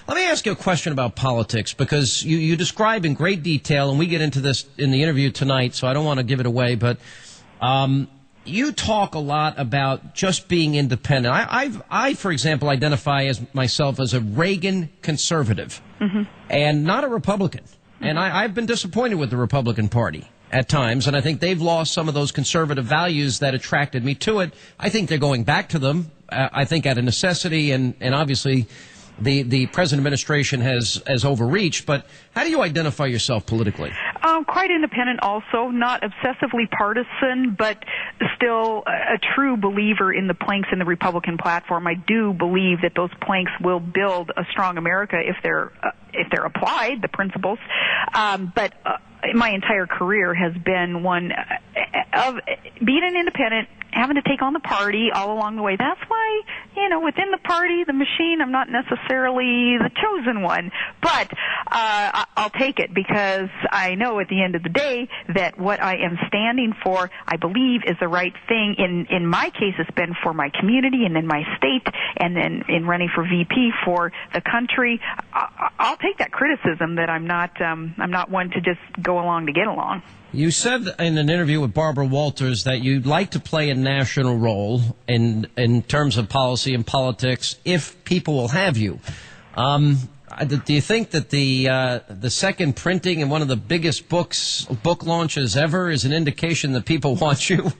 Let me ask you a question about politics, because you describe in great detail, and we get into this in the interview tonight, so I don't want to give it away, but you talk a lot about just being independent. I, for example, identify as myself as a Reagan conservative and not a Republican. And I've been disappointed with the Republican Party at times, and I think they've lost some of those conservative values that attracted me to it. I think they're going back to them, I think out of necessity, and obviously the present administration has overreached. But how do you identify yourself politically? Quite independent also, not obsessively partisan, but still a true believer in the planks in the Republican platform. I do believe that those planks will build a strong America if they're applied, the principles. But my entire career has been one of being an independent, having to take on the party all along the way. That's why, within the party, the machine, I'm not necessarily the chosen one. But I'll take it, because I know at the end of the day that what I am standing for, I believe, is the right thing. In my case, it's been for my community and in my state, and then in running for VP for the country. I'll take that criticism that I'm not one to just go along to get along. You said in an interview with Barbara Walters that you'd like to play a national role in terms of policy and politics if people will have you. Do you think that the second printing in one of the biggest book launches ever is an indication that people want you?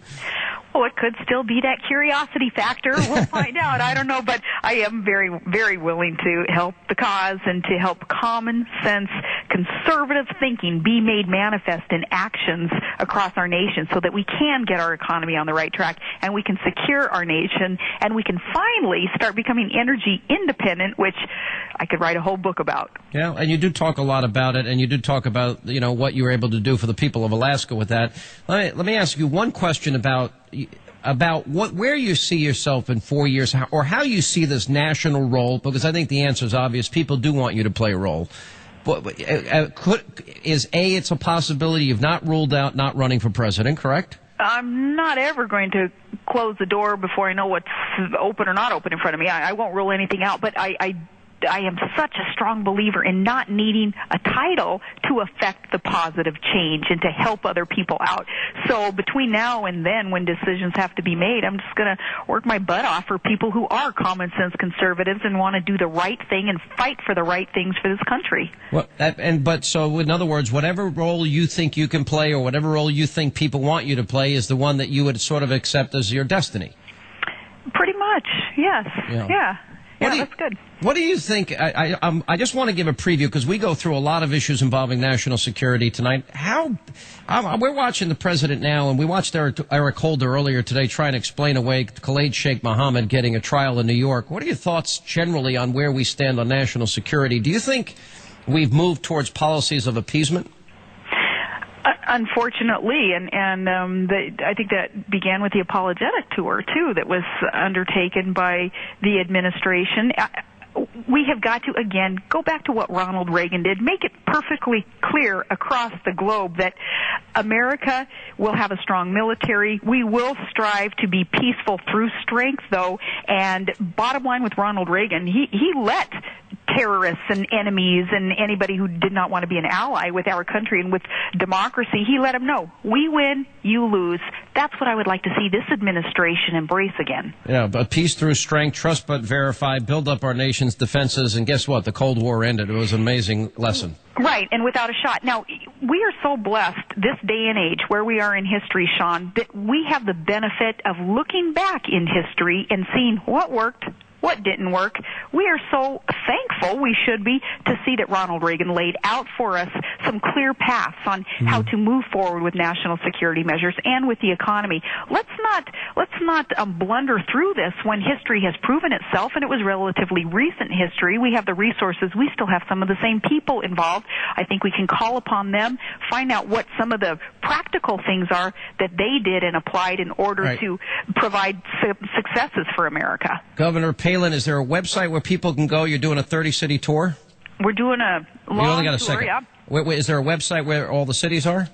Well, it could still be that curiosity factor. We'll find out. I don't know, but I am very, very willing to help the cause and to help common sense, conservative thinking be made manifest in actions across our nation so that we can get our economy on the right track and we can secure our nation and we can finally start becoming energy independent, which I could write a whole book about. Yeah, and you do talk a lot about it, and you do talk about, what you were able to do for the people of Alaska with that. Let me ask you one question about where you see yourself in 4 years, or how you see this national role, because I think the answer is obvious. People do want you to play a role. But it's a possibility. You've not ruled out not running for president, correct? I'm not ever going to close the door before I know what's open or not open in front of me. I won't rule anything out, but I am such a strong believer in not needing a title to affect the positive change and to help other people out. So between now and then, when decisions have to be made, I'm just going to work my butt off for people who are common sense conservatives and want to do the right thing and fight for the right things for this country. So in other words, whatever role you think you can play or whatever role you think people want you to play is the one that you would sort of accept as your destiny. Pretty much, yes. Yeah. Yeah, that's good. What do you think? I just want to give a preview, because we go through a lot of issues involving national security tonight. We're watching the president now, and we watched Eric Holder earlier today trying to explain away Khalid Sheikh Mohammed getting a trial in New York. What are your thoughts generally on where we stand on national security? Do you think we've moved towards policies of appeasement? Unfortunately, and I think that began with the apologetic tour, too, that was undertaken by the administration. We have got to, again, go back to what Ronald Reagan did, make it perfectly clear across the globe that America will have a strong military. We will strive to be peaceful through strength, though, and bottom line with Ronald Reagan, he let terrorists and enemies and anybody who did not want to be an ally with our country and with democracy, he let them know, we win, you lose. That's what I would like to see this administration embrace again. Yeah, but peace through strength, trust but verify, build up our nation's defenses, and guess what? The Cold War ended. It was an amazing lesson. Right, and without a shot. Now, we are so blessed this day and age where we are in history, Sean, that we have the benefit of looking back in history and seeing what worked, what didn't work. We are so thankful, we should be, to see that Ronald Reagan laid out for us some clear paths on how to move forward with national security measures and with the economy. Let's not blunder through this when history has proven itself, and it was relatively recent history. We have the resources. We still have some of the same people involved. I think we can call upon them, find out what some of the practical things are that they did and applied in order to provide successes for America. Governor Palin, is there a website where people can go? You're doing a 30-city tour? We're doing a long tour, yeah. Is there a website where all the cities are?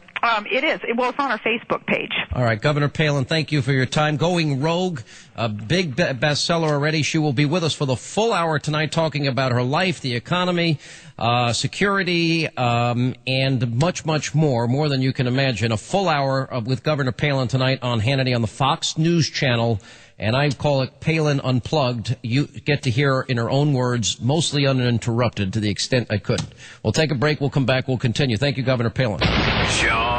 It is. Well, it's on our Facebook page. All right, Governor Palin, thank you for your time. Going Rogue, a big bestseller already. She will be with us for the full hour tonight talking about her life, the economy, security, and much, much more than you can imagine. A full hour with Governor Palin tonight on Hannity on the Fox News Channel. And I call it Palin Unplugged. You get to hear her in her own words, mostly uninterrupted to the extent I could. We'll take a break. We'll come back. We'll continue. Thank you, Governor Palin. Sean